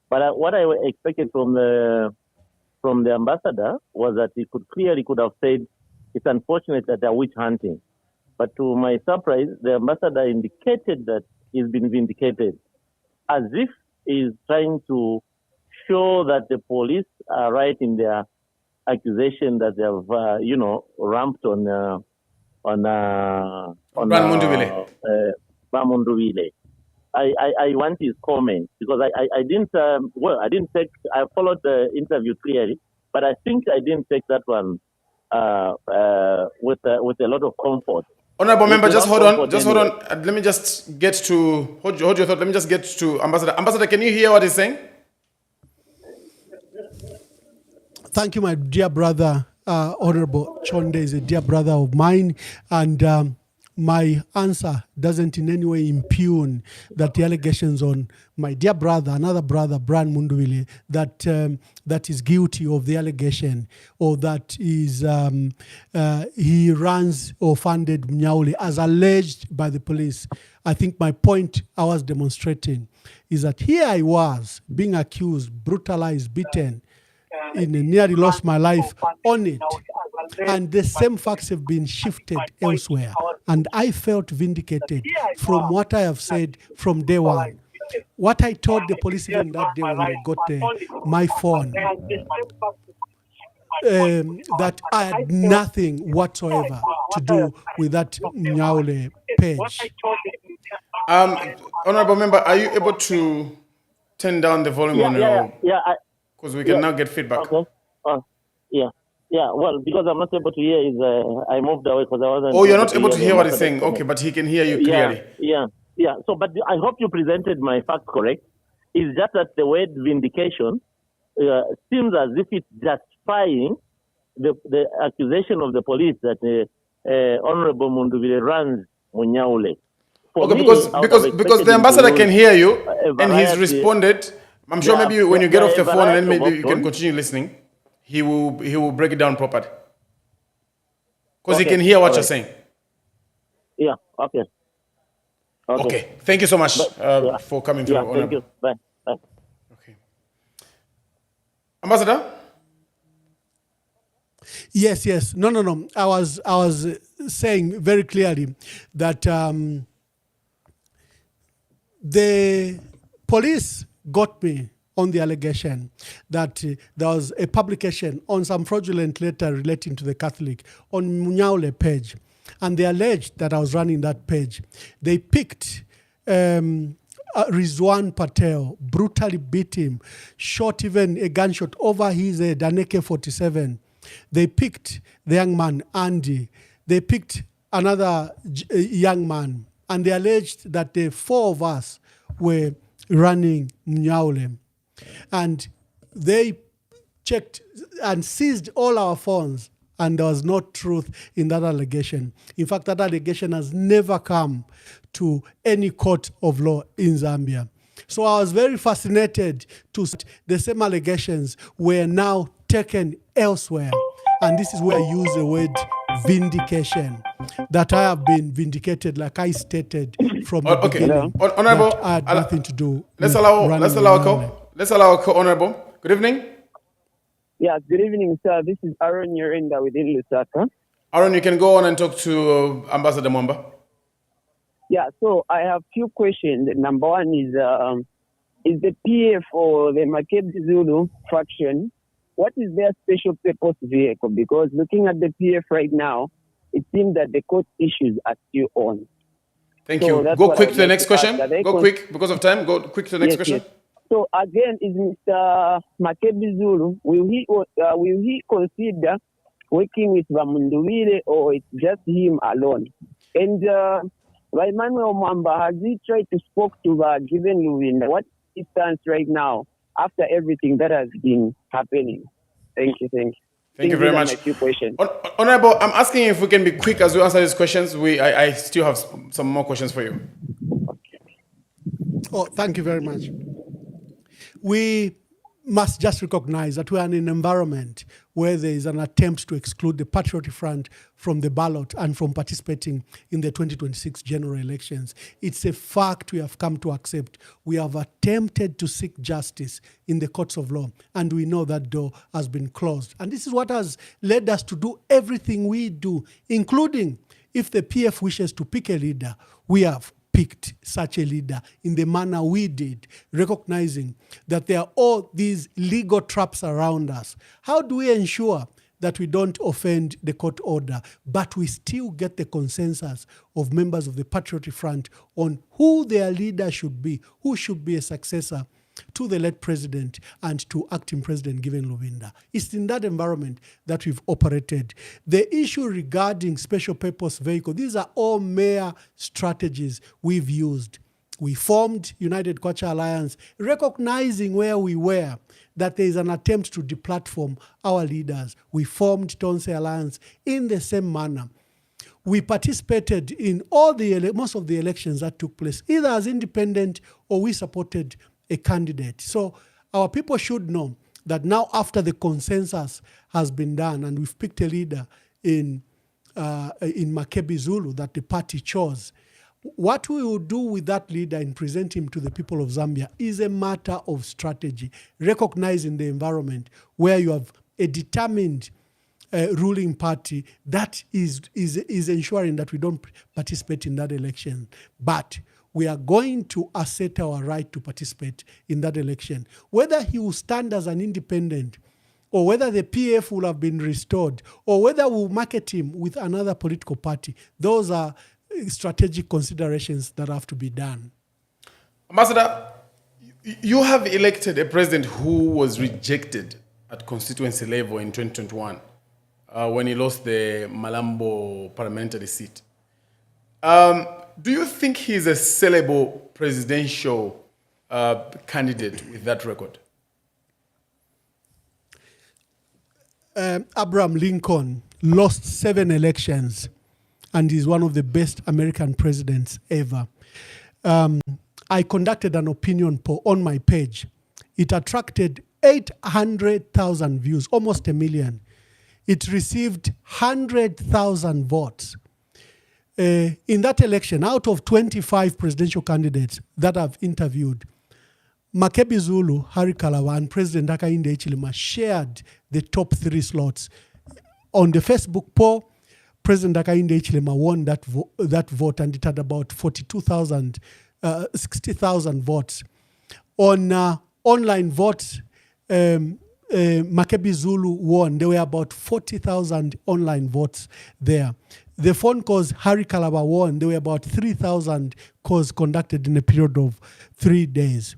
But what I expected from the ambassador was that he could have said it's unfortunate that they're witch hunting. But to my surprise, the ambassador indicated that he's been vindicated, as if he's trying to show that the police are right in their accusation that they have, ramped on Bamunduvile. I want his comment because I didn't I didn't take, I followed the interview clearly, but I think I didn't take that one with a lot of comfort. Honorable member, just hold on. Let me just get to hold your thought. Let me just get to Ambassador. Ambassador, can you hear what he's saying? Thank you, my dear brother. Honorable Chonde is a dear brother of mine, and my answer doesn't in any way impugn that the allegations on my dear brother, another brother, Brian Munduvile, that is guilty of the allegation, or that is he runs or funded Mnyauli as alleged by the police. I think my point I was demonstrating is that here I was being accused, brutalized, beaten, nearly lost my life on it. And the same facts have been shifted elsewhere. And I felt vindicated from what I have said from day one. What I told the police even that day when they got my phone, that I had nothing whatsoever to do with that Mnyaule page. Honorable member, are you able to turn down the volume on your... Because we can now get feedback. Okay. Yeah. Well, because I'm not able to hear, I moved away because I wasn't... Oh, you're not able to hear what he's saying. Okay, but he can hear you clearly. Yeah. So, but I hope you presented my facts correct. It's just that the word vindication seems as if it's justifying the accusation of the police that Honorable Munduvile runs Mnyaule. Okay, because the ambassador can hear you and he's responded. I'm sure maybe when you get off the phone and then maybe you can continue listening, he will break it down properly. Because he can hear what you're saying. Yeah, okay. Okay. Thank you so much for coming through. Yeah, thank you. Bye. Okay. Ambassador? Yes. No. I was saying very clearly that the police got me on the allegation that there was a publication on some fraudulent letter relating to the Catholic on Mnyaule page. And they alleged that I was running that page. They picked Rizwan Patel, brutally beat him, shot even a gunshot over his head, an AK-47. They picked the young man, Andy. They picked another young man. And they alleged that the four of us were running Mnyaule. And they checked and seized all our phones, and there was no truth in that allegation. In fact, that allegation has never come to any court of law in Zambia. So I was very fascinated to see the same allegations were now taken elsewhere. And this is where I use the word vindication, that I have been vindicated, like I stated from the beginning. Honorable, I had nothing to do. Let's allow a co-honorable. Good evening. Yeah, good evening, sir. This is Aaron Yorinda within Lusaka. Aaron, you can go on and talk to Ambassador Mamba. Yeah, so I have few questions. Number one is the PF or the Makebi Zulu faction, what is their special purpose vehicle? Because looking at the PF right now, it seems that the court issues are still on. Thank you. Go quick to the next question. Go quick because of time. Go quick to the next question. Yes. So again, is Mr. Makebi Zulu, will he consider working with Vamunduvile, or it's just him alone? And Emmanuel Mamba, has he tried to speak to Given Luwinda? What is his stance right now after everything that has been happening? Thank you. Thank you very much. My few questions. Honorable, I'm asking if we can be quick as we answer these questions. I still have some more questions for you. Oh, thank you very much. We must just recognize that we are in an environment where there is an attempt to exclude the Patriotic Front from the ballot and from participating in the 2026 general elections. It's a fact we have come to accept. We have attempted to seek justice in the courts of law, and we know that door has been closed. And this is what has led us to do everything we do, including if the PF wishes to pick a leader, we have picked such a leader in the manner we did, recognizing that there are all these legal traps around us. How do we ensure that we don't offend the court order, but we still get the consensus of members of the Patriotic Front on who their leader should be, who should be a successor to the late president and to acting president Given Luvinda. It's in that environment that we've operated. The issue regarding special purpose vehicle, these are all mere strategies we've used. We formed United Kwacha Alliance, recognizing where we were, that there is an attempt to deplatform our leaders. We formed Tonse Alliance in the same manner. We participated in most of the elections that took place, either as independent or we supported a candidate. So our people should know that now, after the consensus has been done and we've picked a leader in Makebi Zulu that the party chose, what we will do with that leader and present him to the people of Zambia is a matter of strategy, recognizing the environment where you have a determined ruling party that is ensuring that we don't participate in that election. But we are going to assert our right to participate in that election. Whether he will stand as an independent, or whether the PF will have been restored, or whether we'll market him with another political party, those are strategic considerations that have to be done. Ambassador, you have elected a president who was rejected at constituency level in 2021 when he lost the Malambo parliamentary seat. Do you think he's a sellable presidential candidate with that record? Abraham Lincoln lost 7 elections and is one of the best American presidents ever. I conducted an opinion poll on my page. It attracted 800,000 views, almost 1 million. It received 100,000 votes. In that election, out of 25 presidential candidates that I've interviewed, Makebi Zulu, Harry Kalawa, and President Hakainde Hichilema shared the top 3 slots. On the Facebook poll, President Hakainde Hichilema won that vote, and it had about 60,000 votes. On online votes, Makebi Zulu won. There were about 40,000 online votes there. The phone calls Harry Kalaba won. There were about 3,000 calls conducted in a period of 3 days.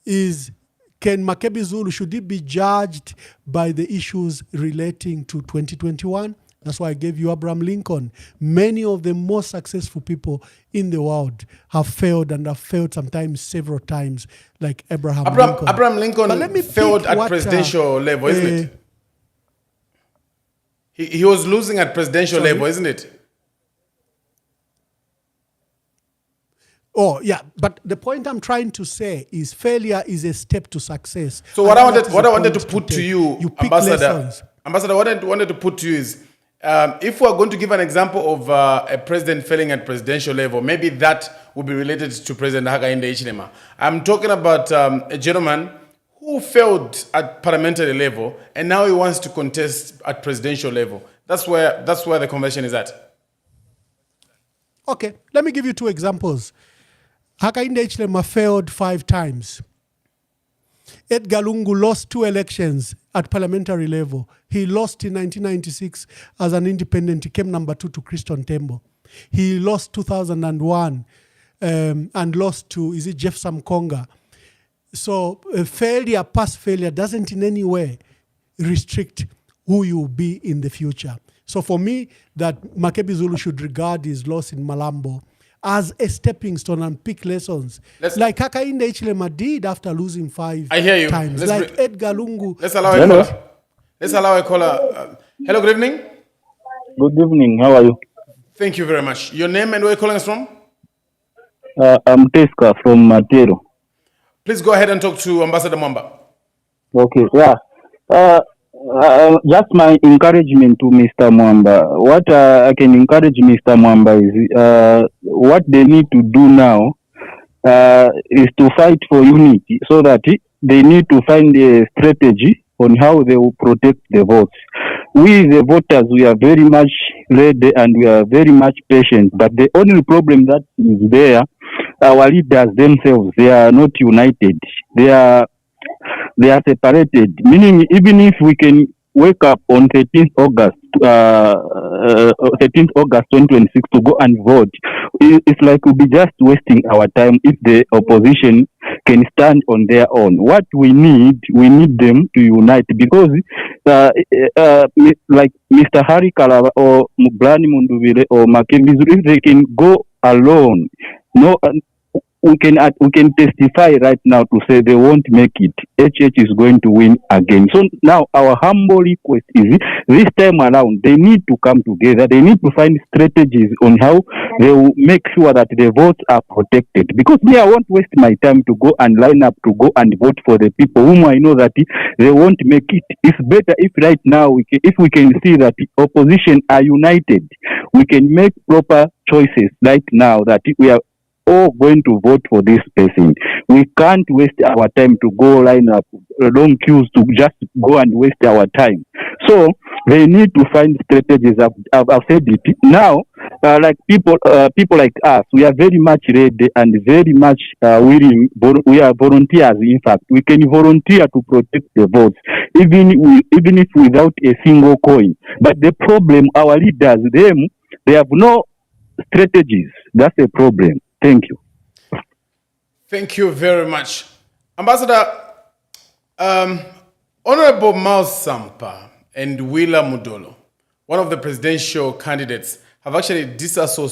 Can Makebi Zulu, should he be judged by the issues relating to 2021? That's why I gave you Abraham Lincoln. Many of the most successful people in the world have failed, and have failed sometimes several times, like Abraham Lincoln. Abraham Lincoln failed at presidential level, isn't it? He was losing at presidential level, isn't it? Oh, yeah. But the point I'm trying to say is failure is a step to success. So what I wanted to put to you, Ambassador, what I wanted to put to you is, if we're going to give an example of a president failing at presidential level, maybe that would be related to President Hakainde Hichilema. I'm talking about a gentleman who failed at parliamentary level, and now he wants to contest at presidential level. That's where the conversation is at. Okay, let me give you 2 examples. Hakainde Hichilema failed 5 times. Edgar Lungu lost 2 elections at parliamentary level. He lost in 1996 as an independent. He came number 2 to Christon Tembo. He lost 2001 and lost to, Jeff Samkonga. So failure, past failure, doesn't in any way restrict who you will be in the future. So for me, that Makebi Zulu should regard his loss in Malambo as a stepping stone and pick lessons. Like Hakainde Hichilema did after losing 5 times. Edgar Lungu. Let's allow a caller. Hello, good evening. Good evening. How are you? Thank you very much. Your name and where you're calling us from? I'm Teska from Matero. Please go ahead and talk to Ambassador Mamba. Okay, yeah. Just my encouragement to Mr. Mwamba. What I can encourage Mr. Mwamba is what they need to do now is to fight for unity, so that they need to find a strategy on how they will protect the votes. We, the voters, we are very much ready and we are very much patient. But the only problem that is there, our leaders themselves, they are not united. They are separated. Meaning, even if we can wake up on 13th August, 13th August 2026 to go and vote, it's like we'll be just wasting our time if the opposition can stand on their own. What we need them to unite, because like Mr. Hari Kalaba or Mublani Munduvire or Makebizu, if they can go alone, no. We can testify right now to say they won't make it. HH is going to win again. So now our humble request is this time around they need to come together. They need to find strategies on how they will make sure that the votes are protected. Because me, I won't waste my time to go and line up to go and vote for the people whom I know that they won't make it. It's better if right now if we can see that the opposition are united, we can make proper choices right now that we are all going to vote for this person. We can't waste our time to go line up long queues to just go and waste our time. So they need to find strategies. I've said it now. Like people like us, we are very much ready and very much willing. We are volunteers. In fact, we can volunteer to protect the votes, even if without a single coin. But the problem, our leaders, they have no strategies. That's a problem. Thank you. Thank you very much. Ambassador, Honorable Miles Sampa and Willa Mudolo, one of the presidential candidates, have actually disassociated